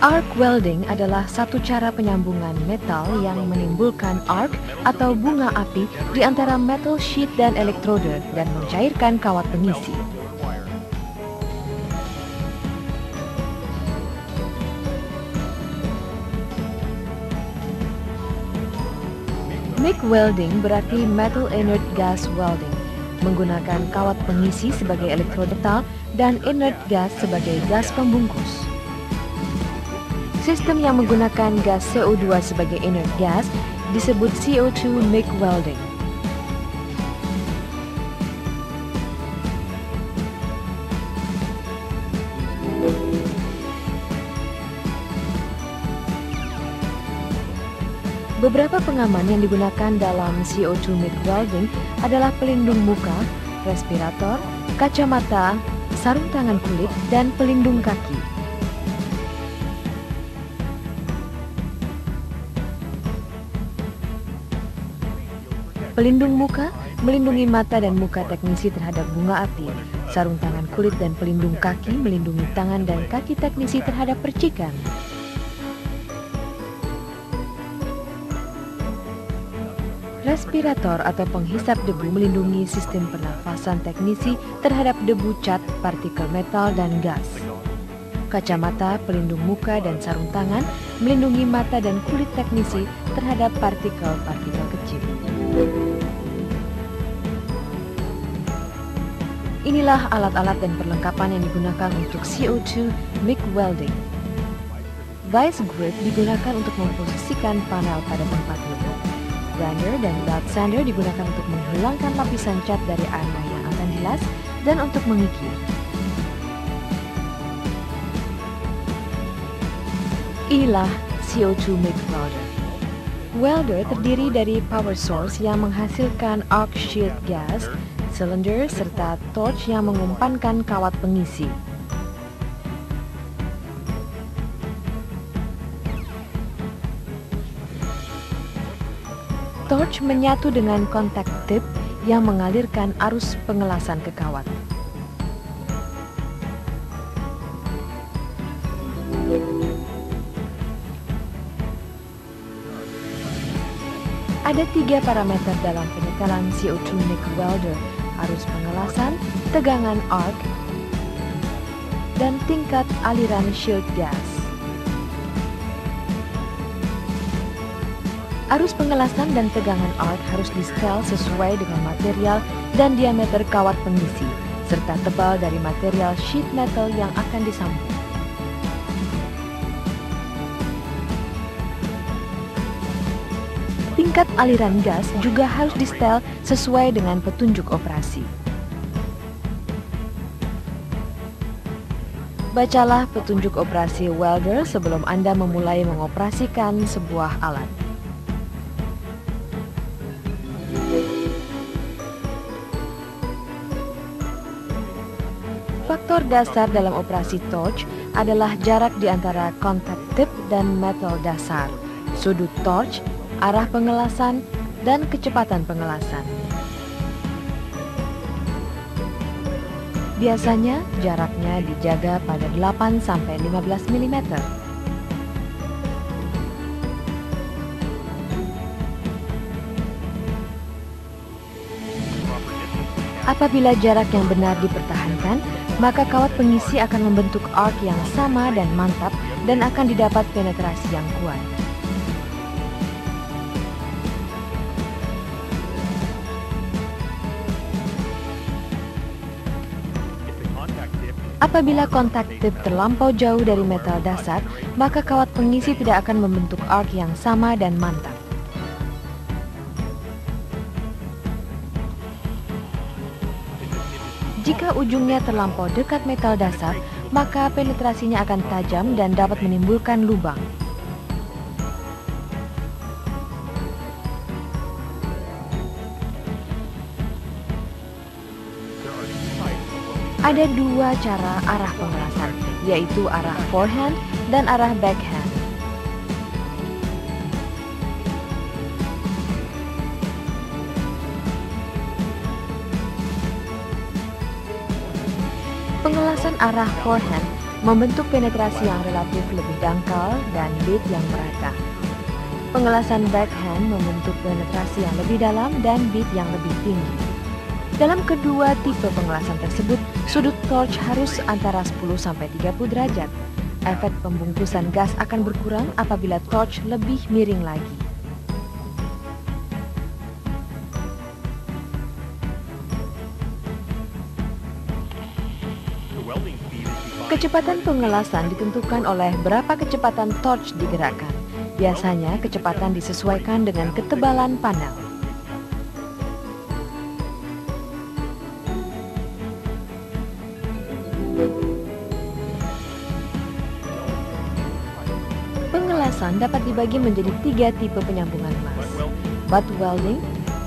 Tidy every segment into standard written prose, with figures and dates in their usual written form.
Arc welding adalah satu cara penyambungan metal yang menimbulkan arc atau bunga api di antara metal sheet dan elektroda dan mencairkan kawat pengisi. MIG welding berarti Metal Inert Gas Welding, menggunakan kawat pengisi sebagai elektroda metal dan inert gas sebagai gas pembungkus. Sistem yang menggunakan gas CO2 sebagai inert gas disebut CO2 MIG welding. Beberapa pengaman yang digunakan dalam CO2 MIG welding adalah pelindung muka, respirator, kacamata, sarung tangan kulit, dan pelindung kaki. Pelindung muka melindungi mata dan muka teknisi terhadap bunga api. Sarung tangan kulit dan pelindung kaki melindungi tangan dan kaki teknisi terhadap percikan. Respirator atau penghisap debu melindungi sistem pernafasan teknisi terhadap debu cat, partikel metal, dan gas. Kacamata, pelindung muka, dan sarung tangan melindungi mata dan kulit teknisi terhadap partikel-partikel kecil. Inilah alat-alat dan perlengkapan yang digunakan untuk CO2 MIG welding. Vice grip digunakan untuk memposisikan panel pada tempatnya. Grinder dan belt sander digunakan untuk menghilangkan lapisan cat dari area yang akan dilas dan untuk mengikir. Inilah CO2 MIG welder. Welder terdiri dari power source yang menghasilkan arc shield gas, silinder, serta torch yang mengumpankan kawat pengisi. Torch menyatu dengan contact tip yang mengalirkan arus pengelasan ke kawat. Ada 3 parameter dalam penyetelan CO2 MIG welder: arus pengelasan, tegangan arc, dan tingkat aliran shield gas. Arus pengelasan dan tegangan arc harus di-setel sesuai dengan material dan diameter kawat pengisi, serta tebal dari material sheet metal yang akan disambung. Tingkat aliran gas juga harus di-setel sesuai dengan petunjuk operasi. Bacalah petunjuk operasi welder sebelum Anda memulai mengoperasikan sebuah alat. Faktor dasar dalam operasi torch adalah jarak di antara kontak tip dan metal dasar, sudut torch, arah pengelasan, dan kecepatan pengelasan. Biasanya jaraknya dijaga pada 8–15 mm. Apabila jarak yang benar dipertahankan, maka kawat pengisi akan membentuk arc yang sama dan mantap dan akan didapat penetrasi yang kuat. Apabila kontak tip terlampau jauh dari metal dasar, maka kawat pengisi tidak akan membentuk arc yang sama dan mantap. Jika ujungnya terlampau dekat metal dasar, maka penetrasinya akan tajam dan dapat menimbulkan lubang. Ada 2 cara arah pengelasan, yaitu arah forehand dan arah backhand. Pengelasan arah forehand membentuk penetrasi yang relatif lebih dangkal dan beat yang merata. Pengelasan backhand membentuk penetrasi yang lebih dalam dan beat yang lebih tinggi. Dalam kedua tipe pengelasan tersebut, sudut torch harus antara 10-30 derajat. Efek pembungkusan gas akan berkurang apabila torch lebih miring lagi. Kecepatan pengelasan ditentukan oleh berapa kecepatan torch digerakkan. Biasanya kecepatan disesuaikan dengan ketebalan panel. Pengelasan dapat dibagi menjadi 3 tipe penyambungan las: butt welding,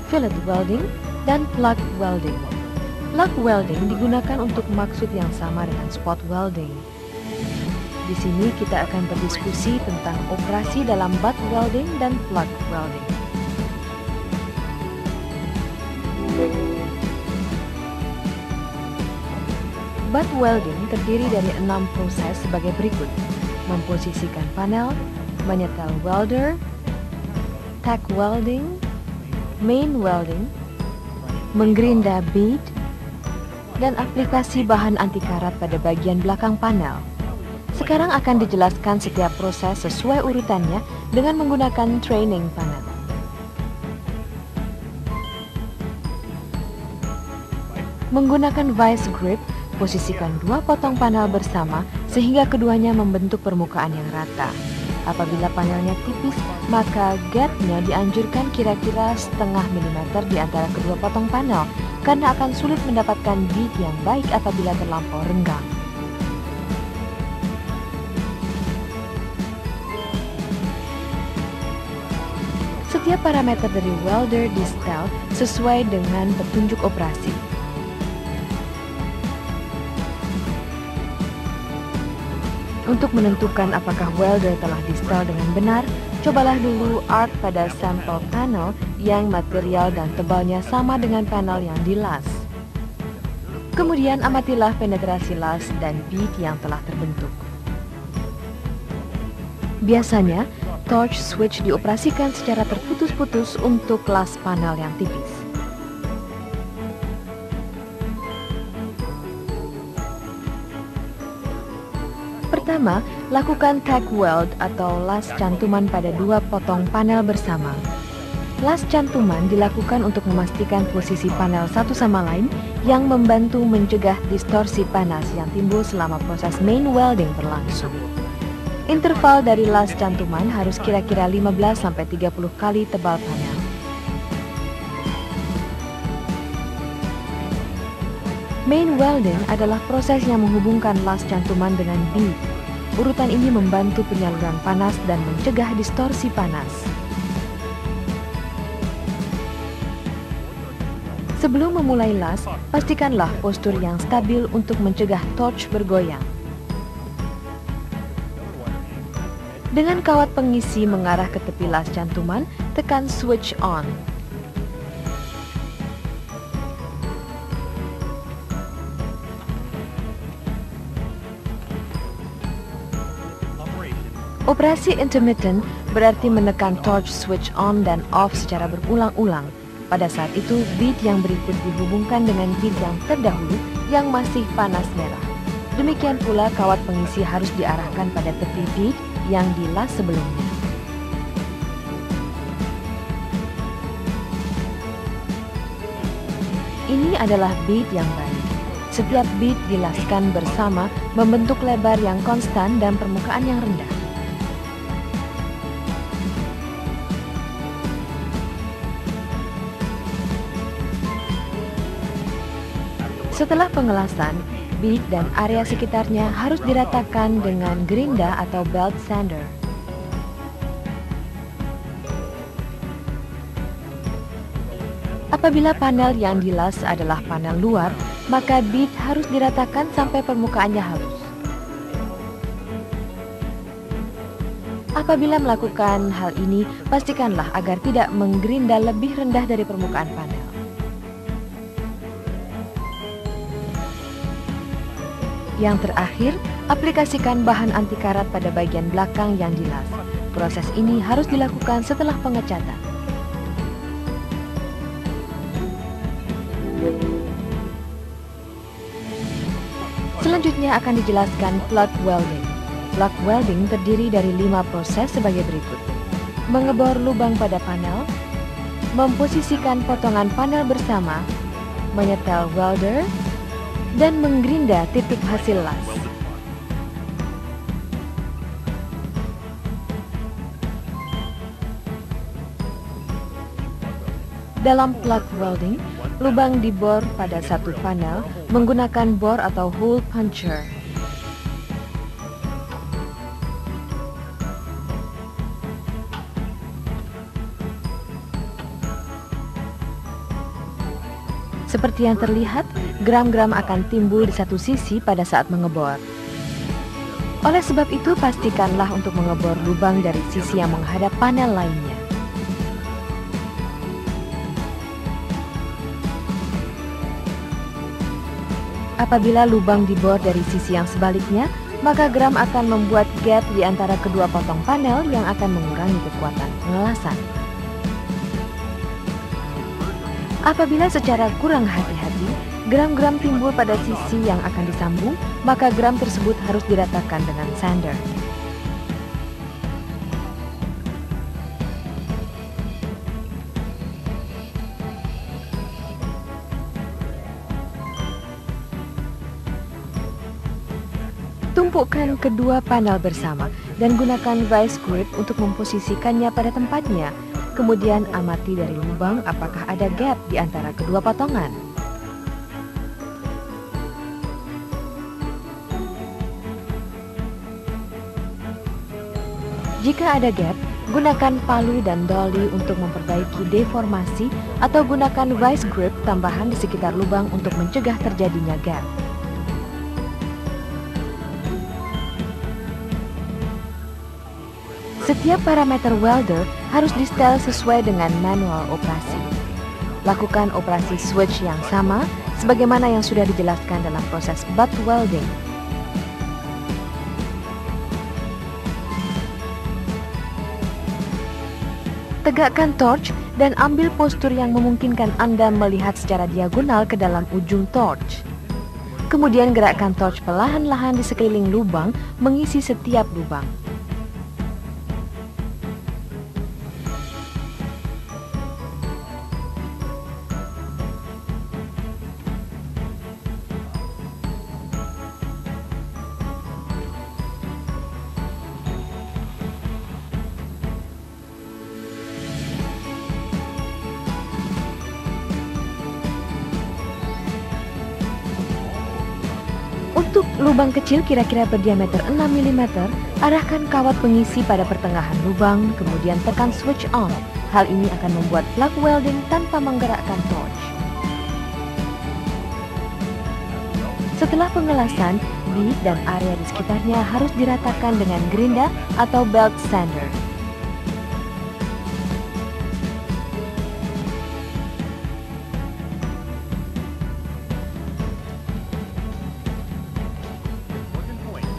fillet welding, dan plug welding. Plug welding digunakan untuk maksud yang sama dengan spot welding. Di sini kita akan berdiskusi tentang operasi dalam butt welding dan plug welding. Butt welding terdiri dari 6 proses sebagai berikut: memposisikan panel, menyetel welder, tack welding, main welding, menggerinda bead, dan aplikasi bahan anti karat pada bagian belakang panel. Sekarang akan dijelaskan setiap proses sesuai urutannya dengan menggunakan training panel. Menggunakan vice grip, posisikan 2 potong panel bersama sehingga keduanya membentuk permukaan yang rata. Apabila panelnya tipis, maka gapnya dianjurkan kira-kira setengah milimeter di antara kedua potong panel, karena akan sulit mendapatkan bead yang baik apabila terlampau renggang. Setiap parameter dari welder di-setel sesuai dengan petunjuk operasi. Untuk menentukan apakah welder telah di-setel dengan benar, cobalah dulu arc pada sampel panel yang material dan tebalnya sama dengan panel yang dilas. Kemudian amatilah penetrasi las dan bead yang telah terbentuk. Biasanya, torch switch dioperasikan secara terputus-putus untuk las panel yang tipis. Pertama, lakukan tack weld atau las cantuman pada 2 potong panel bersama. Las cantuman dilakukan untuk memastikan posisi panel satu sama lain yang membantu mencegah distorsi panas yang timbul selama proses main welding berlangsung. Interval dari las cantuman harus kira-kira 15-30 kali tebal panel. Main welding adalah proses yang menghubungkan las cantuman dengan bead. Urutan ini membantu penyaluran panas dan mencegah distorsi panas. Sebelum memulai las, pastikanlah postur yang stabil untuk mencegah torch bergoyang. Dengan kawat pengisi mengarah ke tepi las cantuman, tekan switch on. Operasi intermittent berarti menekan torch switch on dan off secara berulang-ulang. Pada saat itu, bead yang berikut dihubungkan dengan bead yang terdahulu yang masih panas merah. Demikian pula kawat pengisi harus diarahkan pada tepi bead yang dilas sebelumnya. Ini adalah bead yang baik. Setiap bead dilaskan bersama membentuk lebar yang konstan dan permukaan yang rendah. Setelah pengelasan, bead dan area sekitarnya harus diratakan dengan gerinda atau belt sander. Apabila panel yang dilas adalah panel luar, maka bead harus diratakan sampai permukaannya halus. Apabila melakukan hal ini, pastikanlah agar tidak menggerinda lebih rendah dari permukaan panel. Yang terakhir, Aplikasikan bahan anti karat pada bagian belakang yang dilas. Proses ini harus dilakukan setelah pengecatan. Selanjutnya akan dijelaskan plug welding. Plug welding terdiri dari 5 proses sebagai berikut. Mengebor lubang pada panel, memposisikan potongan panel bersama, menyetel welder, dan menggerinda titik hasil las. Dalam plug welding, lubang dibor pada satu panel menggunakan bor atau hole puncher. Seperti yang terlihat, gram-gram akan timbul di satu sisi pada saat mengebor. Oleh sebab itu, pastikanlah untuk mengebor lubang dari sisi yang menghadap panel lainnya. Apabila lubang dibor dari sisi yang sebaliknya, maka gram akan membuat gap di antara kedua potong panel yang akan mengurangi kekuatan pengelasan. Apabila secara kurang hati-hati, gram-gram timbul pada sisi yang akan disambung, maka gram tersebut harus diratakan dengan sander. Tumpukkan kedua panel bersama dan gunakan vice grip untuk memposisikannya pada tempatnya. Kemudian amati dari lubang apakah ada gap di antara kedua potongan. Jika ada gap, gunakan palu dan dolly untuk memperbaiki deformasi atau gunakan vice grip tambahan di sekitar lubang untuk mencegah terjadinya gap. Setiap parameter welder harus di-setel sesuai dengan manual operasi. Lakukan operasi switch yang sama sebagaimana yang sudah dijelaskan dalam proses butt welding. Tegakkan torch dan ambil postur yang memungkinkan Anda melihat secara diagonal ke dalam ujung torch. Kemudian gerakkan torch perlahan-lahan di sekeliling lubang, mengisi setiap lubang. Untuk lubang kecil kira-kira berdiameter 6 mm, arahkan kawat pengisi pada pertengahan lubang, kemudian tekan switch on. Hal ini akan membuat plug welding tanpa menggerakkan torch. Setelah pengelasan, bit dan area di sekitarnya harus diratakan dengan gerinda atau belt sander.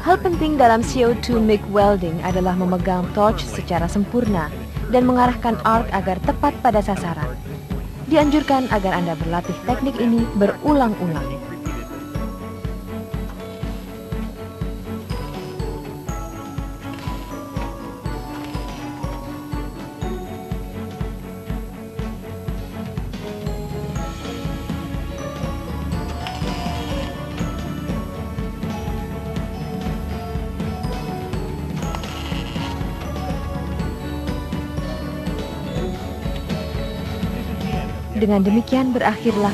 Hal penting dalam CO2 MIG welding adalah memegang torch secara sempurna dan mengarahkan arc agar tepat pada sasaran. Dianjurkan agar Anda berlatih teknik ini berulang-ulang. Dengan demikian berakhirlah